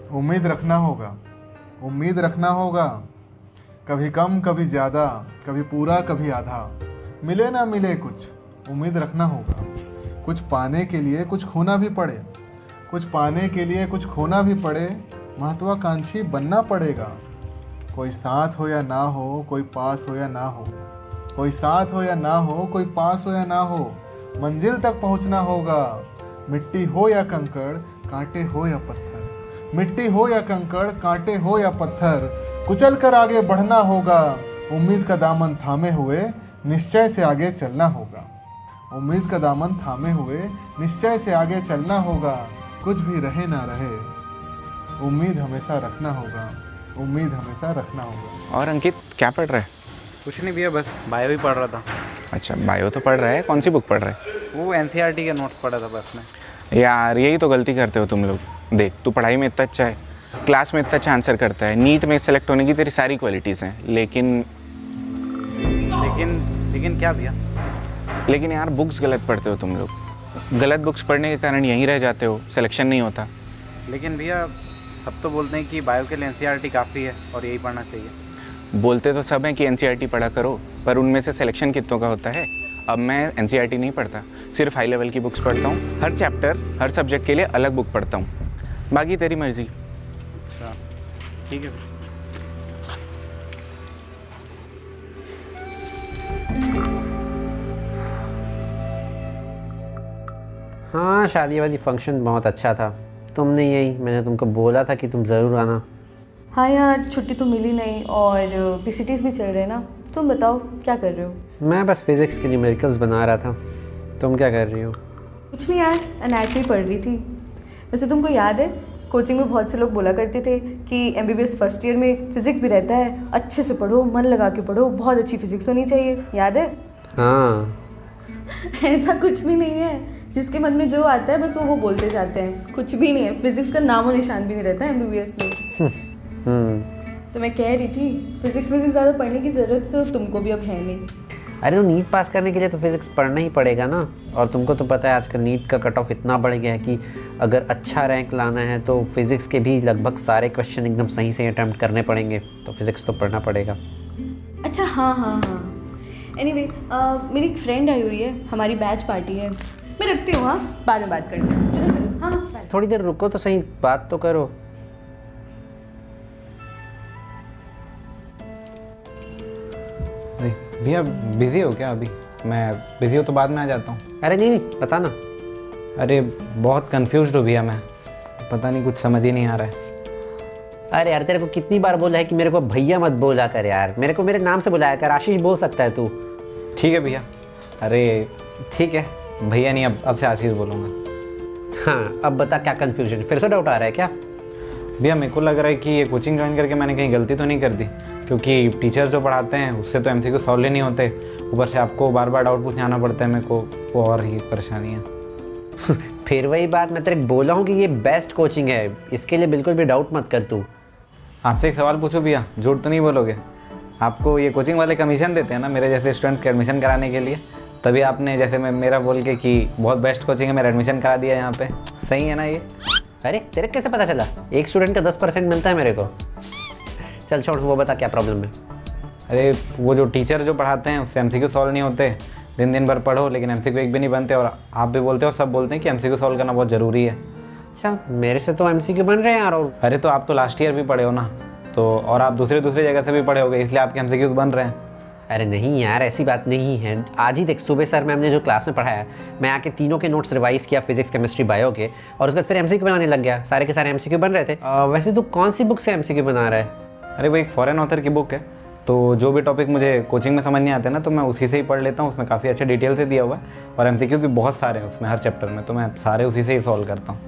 उम्मीद रखना होगा, उम्मीद रखना होगा। कभी कम कभी ज़्यादा, कभी पूरा कभी आधा, मिले ना मिले कुछ उम्मीद रखना होगा। कुछ पाने के लिए कुछ खोना भी पड़े, कुछ पाने के लिए कुछ खोना भी पड़े, महत्वाकांक्षी बनना पड़ेगा। कोई साथ हो या ना हो, कोई पास हो या ना हो, कोई साथ हो या ना हो, कोई पास हो या ना हो, मंजिल तक पहुंचना होगा। मिट्टी हो या कंकड़, कांटे हो या पत्थर, मिट्टी हो या कंकड़, कांटे हो या पत्थर, कुचल कर आगे बढ़ना होगा। उम्मीद का दामन थामे हुए निश्चय से आगे चलना होगा। उम्मीद का दामन थामे हुए निश्चय से आगे चलना होगा। कुछ भी रहे ना रहे, उम्मीद हमेशा रखना होगा, उम्मीद हमेशा रखना होगा। और अंकित क्या पढ़ रहा है? कुछ नहीं भैया, बस बायो ही पढ़ रहा था। अच्छा, बायो तो पढ़ रहा है। कौन सी बुक पढ़ रहा है? वो एनसीईआरटी के नोट्स पढ़ा था बस में। यार यही तो गलती करते हो तुम लोग। देख, तू पढ़ाई में इतना अच्छा है, क्लास में इतना अच्छा आंसर करता है, नीट में सेलेक्ट होने की तेरी सारी क्वालिटीज़ हैं, लेकिन लेकिन क्या भैया? लेकिन यार बुक्स गलत पढ़ते हो तुम लोग। गलत बुक्स पढ़ने के कारण यहीं रह जाते हो, सिलेक्शन नहीं होता। लेकिन भैया सब तो बोलते हैं कि बायो के लिए एनसीईआरटी काफ़ी है और यही पढ़ना चाहिए। बोलते तो सब हैं कि एनसीईआरटी पढ़ा करो, पर उनमें से सिलेक्शन कितनों का होता है। अब मैं एनसीईआरटी नहीं पढ़ता, सिर्फ हाई लेवल की बुक्स पढ़ता हूँ। हर चैप्टर हर सब्जेक्ट के लिए अलग बुक पढ़ता हूँ। बाकी तेरी मर्ज़ी। अच्छा ठीक है। हाँ, शादी वाली फंक्शन बहुत अच्छा था। तुमने यही, मैंने तुमको बोला था कि तुम ज़रूर आना। हाँ यार, छुट्टी तो मिली नहीं और पीसीटीज भी चल रहे हैं ना। तुम बताओ क्या कर रहे हो? मैं बस फिज़िक्स के न्यूमेरिकल्स बना रहा था। तुम क्या कर रही हो? कुछ नहीं यार, एनाटॉमी पढ़ रही थी। वैसे तुमको याद है, कोचिंग में बहुत से लोग बोला करते थे कि एमबीबीएस फर्स्ट ईयर में फिज़िक्स भी रहता है, अच्छे से पढ़ो, मन लगा के पढ़ो, बहुत अच्छी फिज़िक्स होनी चाहिए। याद है? हाँ। ऐसा कुछ भी नहीं है, जिसके मन में जो आता है बस वो बोलते जाते हैं। कुछ भी नहीं है, फिज़िक्स का नामो निशान भी नहीं रहता है एमबीबीएस में। तो मैं कह रही थी, फिज़िक्स में से ज़्यादा पढ़ने की ज़रूरत तो तुमको भी अब है नहीं। अरे तो नीट पास करने के लिए तो फिज़िक्स पढ़ना ही पड़ेगा ना। और तुमको तो पता है आजकल नीट का कट ऑफ इतना बढ़ गया है कि अगर अच्छा रैंक लाना है तो फिज़िक्स के भी लगभग सारे क्वेश्चन एकदम सही से अटैम्प्ट करने पड़ेंगे। तो फिज़िक्स तो पढ़ना पड़ेगा। अच्छा हाँ हाँ हाँ, एनीवे मेरी एक फ्रेंड आई हुई है, हमारी बैच पार्टी है। मैं रखती हूँ, हाँ बाद में बात करते हैं। चलो चलो, हाँ बाय। थोड़ी देर रुको तो सही, बात तो करो। अरे भैया बिज़ी हो क्या अभी? मैं बिज़ी हो तो बाद में आ जाता हूँ। अरे नहीं, बता ना। अरे बहुत कंफ्यूज्ड हो भैया मैं, पता नहीं कुछ समझ ही नहीं आ रहा है। अरे यार, तेरे को कितनी बार बोला है कि मेरे को भैया मत बोला कर यार, मेरे को मेरे नाम से बुलाया कर। आशीष बोल सकता है तू। ठीक है भैया। अरे ठीक है भैया, नहीं अब से आशीष बोलूँगा। हाँ, अब बता क्या कन्फ्यूजन, फिर से डाउट आ रहा है क्या? भैया मेरे को लग रहा है कि ये कोचिंग ज्वाइन करके मैंने कहीं गलती तो नहीं कर दी, क्योंकि टीचर्स जो पढ़ाते हैं उससे तो एमसीक्यू सॉल्व ही नहीं होते, ऊपर से आपको बार बार डाउट पूछने आना पड़ता है मेरे को, वो और ही परेशानी है। फिर वही बात, मैं तेरे को बोला हूँ कि ये बेस्ट कोचिंग है, इसके लिए बिल्कुल भी डाउट मत कर तू। आपसे एक सवाल पूछूं भैया, झूठ तो नहीं बोलोगे? आपको ये कोचिंग वाले कमीशन देते हैं ना मेरे जैसे स्टूडेंट्स के एडमिशन कराने के लिए? तभी आपने जैसे मैं मेरा बोल के कि बहुत बेस्ट कोचिंग है, मेरा एडमिशन करा दिया यहाँ पे। सही है ना ये? अरे तेरे को कैसे पता चला? एक स्टूडेंट का 10% मिलता है मेरे को। चल छोड़, वो बता क्या प्रॉब्लम है। अरे वो जो टीचर जो पढ़ाते हैं उससे एमसीक्यू सॉल्व नहीं होते, दिन दिन भर पढ़ो लेकिन एमसीक्यू एक भी नहीं बनते, और आप भी बोलते हो, सब बोलते हैं कि एमसीक्यू सॉल्व करना बहुत ज़रूरी है। अच्छा, मेरे से तो एमसीक्यू बन रहे हैं यार। और अरे तो आप तो लास्ट ईयर भी पढ़े हो ना, तो और आप दूसरे जगह से भी पढ़े होगे, इसलिए आपके एमसीक्यूज बन रहे हैं। अरे नहीं यार, ऐसी बात नहीं है। आज ही देख, सुबह सर मैम ने जो क्लास में पढ़ाया, मैं आके तीनों के नोट्स रिवाइज किया, फिजिक्स केमिस्ट्री बायो के, और उसके बाद फिर एमसीक्यू बनाने लग गया। सारे के सारे एमसीक्यू बन रहे थे। वैसे तू कौन सी बुक से एमसीक्यू बना रहा है? अरे वो एक फॉरेन ऑथर की बुक है, तो जो भी टॉपिक मुझे कोचिंग में समझ नहीं आते ना तो मैं उसी से ही पढ़ लेता हूँ। उसमें काफ़ी अच्छे डिटेल से दिया हुआ है और एमसीक्यूज भी बहुत सारे हैं उसमें हर चैप्टर में, तो मैं सारे उसी से ही सॉल्व करता हूँ।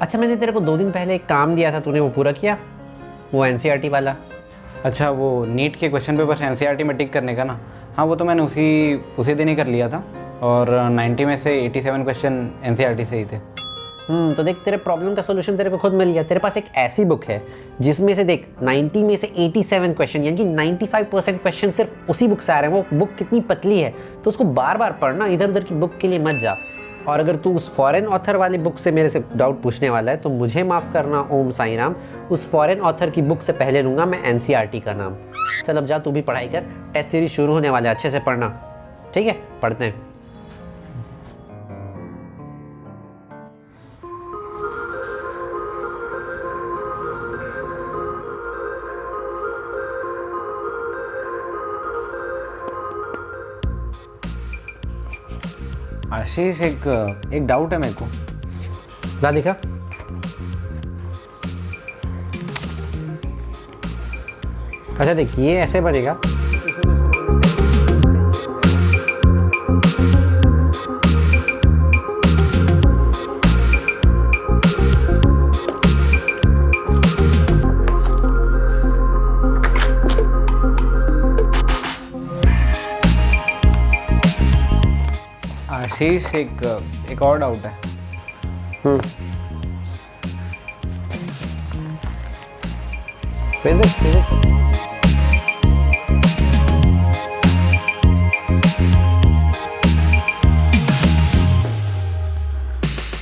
अच्छा, मैंने तेरे को 2 दिन पहले एक काम दिया था, तूने वो पूरा किया? वो एनसीईआरटी वाला। अच्छा, वो नीट के क्वेश्चन पेपर एनसीईआरटी में टिक करने का ना? हाँ, वो तो मैंने उसी दिन ही कर लिया था, और 90 में से 87 क्वेश्चन एनसीईआरटी से ही थे। तो देख, तेरे प्रॉब्लम का सोल्यूशन तेरे को खुद मिल गया। तेरे पास एक ऐसी बुक है जिसमें से देख 90 में से 87 क्वेश्चन, यानी कि 95% क्वेश्चन सिर्फ उसी बुक से आ रहे हैं। वो बुक कितनी पतली है, तो उसको बार बार पढ़ना, इधर उधर की बुक के लिए मत जा। और अगर तू उस फॉरेन ऑथर वाली बुक से मेरे से डाउट पूछने वाला है तो मुझे माफ़ करना ओम साईं राम, उस फॉरेन ऑथर की बुक से पहले लूँगा मैं एनसीईआरटी का नाम। चल अब जा तू भी पढ़ाई कर, टेस्ट सीरीज शुरू होने वाले, अच्छे से पढ़ना, ठीक है? पढ़ते हैं। आशीष, एक डाउट है मेरे को। ला दिखा। अच्छा देख, ये ऐसे बनेगा। आशीष, एक और डाउट है। फिजिक्स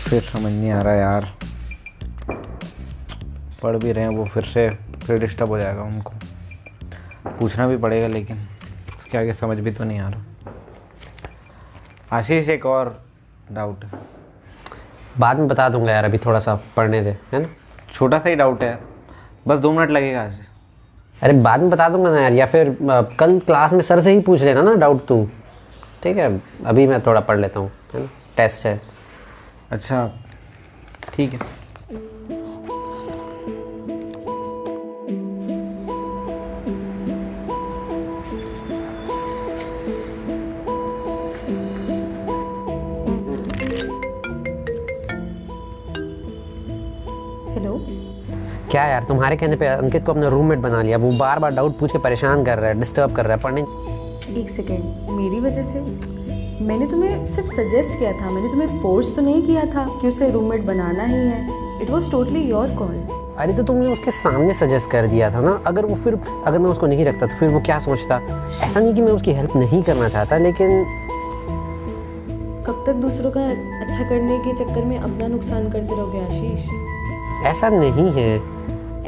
फिर समझ नहीं आ रहा यार, पढ़ भी रहे हैं वो, फिर डिस्टर्ब हो जाएगा उनको, पूछना भी पड़ेगा, लेकिन उसके आगे समझ भी तो नहीं आ रहा। आशीष, एक और डाउट है। बाद में बता दूंगा यार, अभी थोड़ा सा पढ़ने दे, है ना? छोटा सा ही डाउट है, बस 2 मिनट लगेगा आशीष। अरे बाद में बता दूंगा ना यार, या फिर कल क्लास में सर से ही पूछ लेना ना डाउट तू, ठीक है? अभी मैं थोड़ा पढ़ लेता हूँ, है ना? टेस्ट है। अच्छा ठीक है। हेलो। क्या यार, तुम्हारे कहने पे अंकित को अपना रूममेट बना लिया, वो बार बार डाउट पूछ के परेशान कर रहा है, डिस्टर्ब कर रहा है पढ़ने। एक सेकेंड, मेरी वजह से? मैंने तुम्हें सिर्फ सजेस्ट किया था, मैंने तुम्हें फोर्स तो नहीं किया था कि उसे रूममेट बनाना ही है। It was totally your call. अरे तो तुमने उसके सामने सजेस्ट कर दिया था ना, अगर मैं उसको नहीं रखता तो फिर वो क्या सोचता? ऐसा नहीं कि मैं उसकी हेल्प नहीं करना चाहता, लेकिन कब तक दूसरों का अच्छा करने के चक्कर में अपना नुकसान करते रहोगे आशीष? ऐसा नहीं है।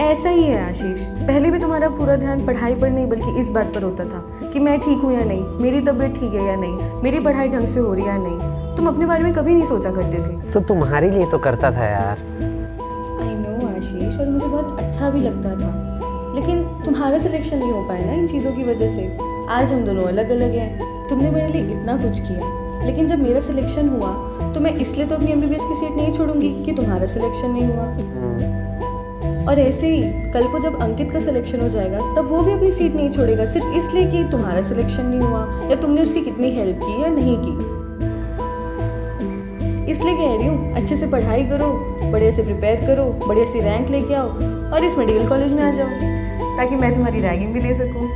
ऐसा ही है आशीष। पहले भी तुम्हारा पूरा ध्यान पढ़ाई पर नहीं बल्कि इस बात पर होता था कि मैं ठीक हूँ या नहीं, मेरी तबीयत ठीक है या नहीं, मेरी पढ़ाई ढंग से हो रही है या नहीं। तुम अपने बारे में कभी नहीं सोचा करते थे। तो तुम्हारे लिए तो करता था यार। आई नो आशीष, और मुझे बहुत अच्छा भी लगता था, लेकिन तुम्हारा सिलेक्शन नहीं हो पाया ना इन चीज़ों की वजह से। आज हम दोनों अलग अलग हैं। तुमने मेरे लिए इतना कुछ किया, लेकिन जब मेरा सिलेक्शन हुआ तो मैं इसलिए तो अपनी MBBS की सीट नहीं छोड़ूंगी कि तुम्हारा सिलेक्शन नहीं हुआ। और ऐसे ही कल को जब अंकित का सिलेक्शन हो जाएगा तब वो भी अपनी सीट नहीं छोड़ेगा सिर्फ इसलिए कि तुम्हारा सिलेक्शन नहीं हुआ या तुमने उसकी कितनी हेल्प की या नहीं की। इसलिए कह रही हूँ, अच्छे से पढ़ाई करो, बढ़िया से प्रिपेयर करो, बढ़िया सी रैंक लेके आओ और इस मेडिकल कॉलेज में आ जाओ ताकि मैं तुम्हारी रैगिंग भी ले सकूँ।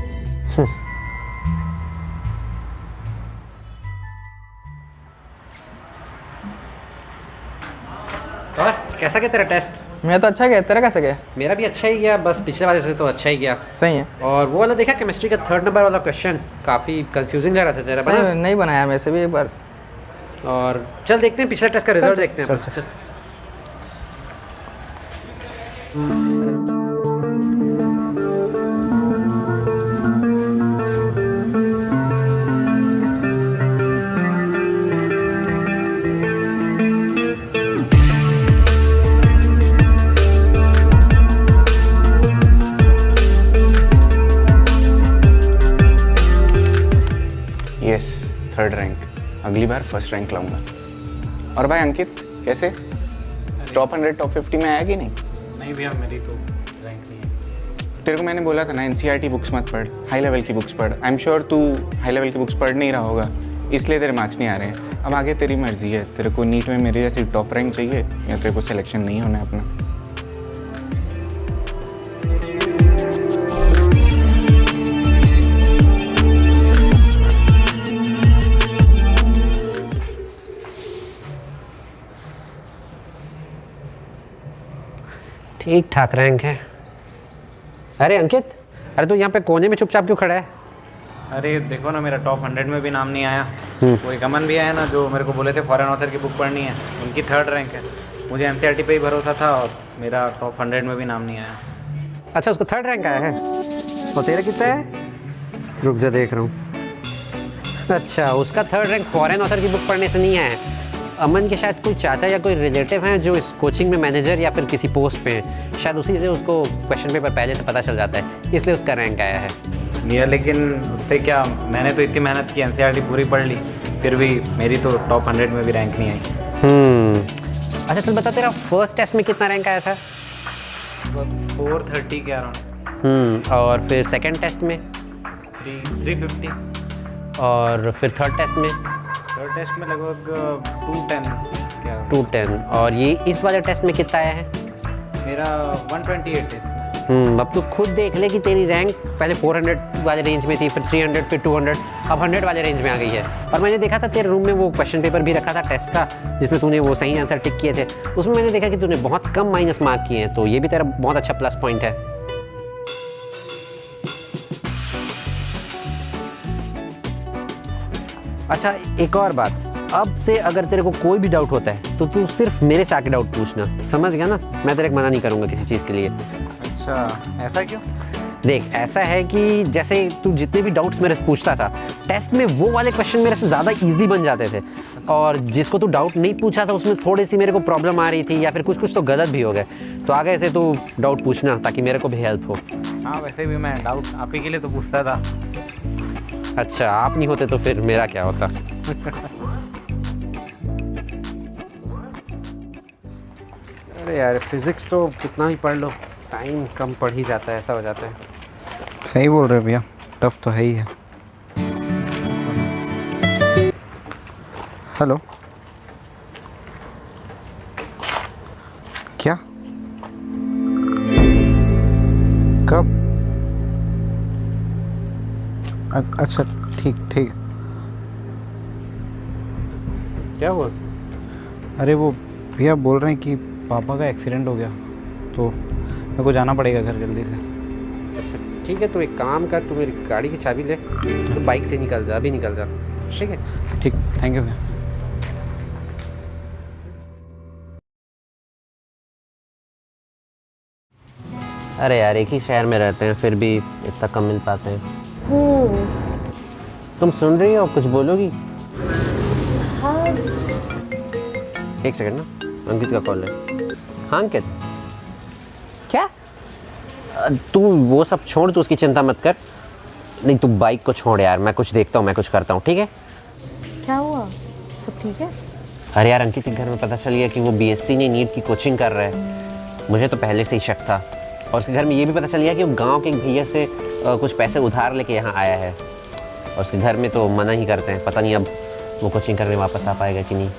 और कैसा गया तेरा टेस्ट? मेरा तो अच्छा गया, तेरा कैसा गया? मेरा भी अच्छा ही गया, बस पिछले वाले से तो अच्छा ही गया। सही है। और वो वाला देखा केमिस्ट्री का 3rd नंबर वाला क्वेश्चन, काफ़ी कंफ्यूजिंग लग रहा था तेरा, सही बना? में नहीं बनाया मेरे से भी एक बार। और चल देखते हैं पिछले टेस्ट का रिजल्ट देखते हैं। चल। Yes, 3rd rank. अगली बार 1st रैंक लाऊंगा। और भाई अंकित, कैसे? टॉप 100 टॉप 50 में आया कि नहीं? नहीं भैया, मेरी तो रैंक नहीं है। तेरे को मैंने बोला था ना एनसीईआरटी बुक्स मत पढ़, हाई लेवल की बुक्स पढ़। आई एम श्योर तू हाई लेवल की बुक्स पढ़ नहीं रहा होगा, इसलिए तेरे मार्क्स नहीं आ रहे हैं। अब आगे तेरी मर्जी है, तेरे को नीट में मेरे जैसी टॉप रैंक चाहिए या तेरे को सिलेक्शन नहीं होना है अपना। ठीक ठाक रैंक है। अरे अंकित, अरे तू यहाँ पे कोने में चुपचाप क्यों खड़ा है? अरे देखो ना, मेरा टॉप 100 में भी नाम नहीं आया। वो एक अमन भैया है ना जो मेरे को बोले थे फॉरेन ऑथर की बुक पढ़नी है, उनकी 3rd रैंक है। मुझे एनसीईआरटी पे ही भरोसा था और मेरा टॉप 100 में भी नाम नहीं आया। अच्छा, उसको 3rd रैंक आया है और तेरा कितना है? रुक जा, देख रहा हूँ। अच्छा, उसका 3rd रैंक फॉरेन ऑथर की बुक पढ़ने से नहीं आया है। अमन के शायद कोई चाचा या कोई रिलेटिव हैं जो इस कोचिंग में मैनेजर या फिर किसी पोस्ट पे हैं, शायद उसी से उसको क्वेश्चन पेपर पहले से पता चल जाता है, इसलिए उसका रैंक आया है। भैया लेकिन उससे क्या, मैंने तो इतनी मेहनत की, एनसीईआरटी पूरी पढ़ ली, फिर भी मेरी तो टॉप 100 में भी रैंक नहीं आई। अच्छा, चल बता, तेरा फर्स्ट टेस्ट में कितना रैंक आया था? 430 के अराउंड। और फिर सेकंड टेस्ट में? 350। और फिर थर्ड टेस्ट में? थर्ड टेस्ट में लगभग 210 क्या। 210। और ये इस वाले टेस्ट में कितना आया है? मेरा 128 टेस्ट में। अब तू खुद देख ले कि तेरी रैंक पहले 400 वाले रेंज में थी, फिर 300, फिर 200, अब 100 वाले रेंज में आ गई है। और मैंने देखा था तेरे रूम में वो क्वेश्चन पेपर भी रखा था टेस्ट का, जिसमें तूने वो सही आंसर टिक किए थे, उसमें मैंने देखा कि तूने बहुत कम माइनस मार्क किए हैं, तो ये भी तेरा बहुत अच्छा प्लस पॉइंट है। अच्छा, एक और बात, अब से अगर तेरे को कोई भी डाउट होता है तो तू सिर्फ मेरे से आके डाउट पूछना, समझ गया ना? मैं तेरे को मना नहीं करूँगा किसी चीज़ के लिए। अच्छा, ऐसा क्यों? देख, ऐसा है कि जैसे तू जितने भी डाउट्स मेरे से पूछता था, टेस्ट में वो वाले क्वेश्चन मेरे से ज़्यादा ईजिली बन जाते थे, और जिसको तू डाउट नहीं पूछा था उसमें थोड़ी सी मेरे को प्रॉब्लम आ रही थी, या फिर कुछ तो गलत भी हो गए। तो आगे से तू डाउट पूछना ताकि मेरे को भी हेल्प हो। हाँ, वैसे भी मैं डाउट आप ही के लिए तो पूछता था। अच्छा, आप नहीं होते तो फिर मेरा क्या होता? अरे यार, फिजिक्स तो कितना ही पढ़ लो, टाइम कम पढ़ ही जाता है, ऐसा हो जाता है। सही बोल रहे भैया, टफ तो है ही है। हेलो, क्या? कब? अच्छा, ठीक ठीक। क्या हुआ? अरे वो भैया बोल रहे हैं कि पापा का एक्सीडेंट हो गया, तो मेरे को जाना पड़ेगा घर जल्दी से। अच्छा ठीक है, तो एक काम कर, तू मेरी गाड़ी की चाबी ले, तो बाइक से निकल जा, अभी निकल जा, ठीक है? ठीक, थैंक यू भैया। अरे यार, एक ही शहर में रहते हैं, फिर भी इतना कम मिल पाते हैं। तुम सुन रही हो? कुछ बोलोगी? हाँ। एक सेकंड ना, अंकित का कॉल है। हाँ अंकित, क्या? तू वो सब छोड़, तू उसकी चिंता मत कर। नहीं, तू बाइक को छोड़ यार, मैं कुछ देखता हूँ, मैं कुछ करता हूँ, ठीक है? क्या हुआ? सब ठीक है? अरे यार, अंकित के घर में पता चल गया कि वो बीएससी नहीं, नीट की कोचिंग कर रहा है। मुझे तो पहले से ही शक था, और उसके घर में ये भी पता चल गया कि वो गांव के एक भैया से कुछ पैसे उधार लेके यहाँ आया है, और उसके घर में तो मना ही करते हैं। पता नहीं अब वो कोचिंग करने वापस आ पाएगा कि नहीं।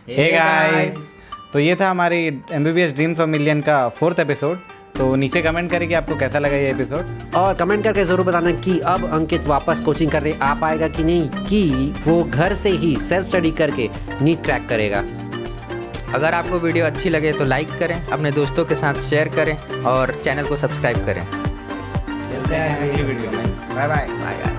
हे गाइस, तो ये था हमारी MBBS ड्रीम्स ऑफ मिलियन का 4th एपिसोड। तो नीचे कमेंट करें कि आपको कैसा लगा ये एपिसोड, और कमेंट करके ज़रूर बताना कि अब अंकित वापस कोचिंग करने आ पाएगा कि नहीं, कि वो घर से ही सेल्फ स्टडी करके नीट क्रैक करेगा। अगर आपको वीडियो अच्छी लगे तो लाइक करें, अपने दोस्तों के साथ शेयर करें और चैनल को सब्सक्राइब करें। मिलते हैं अगली वीडियो में। Bye bye.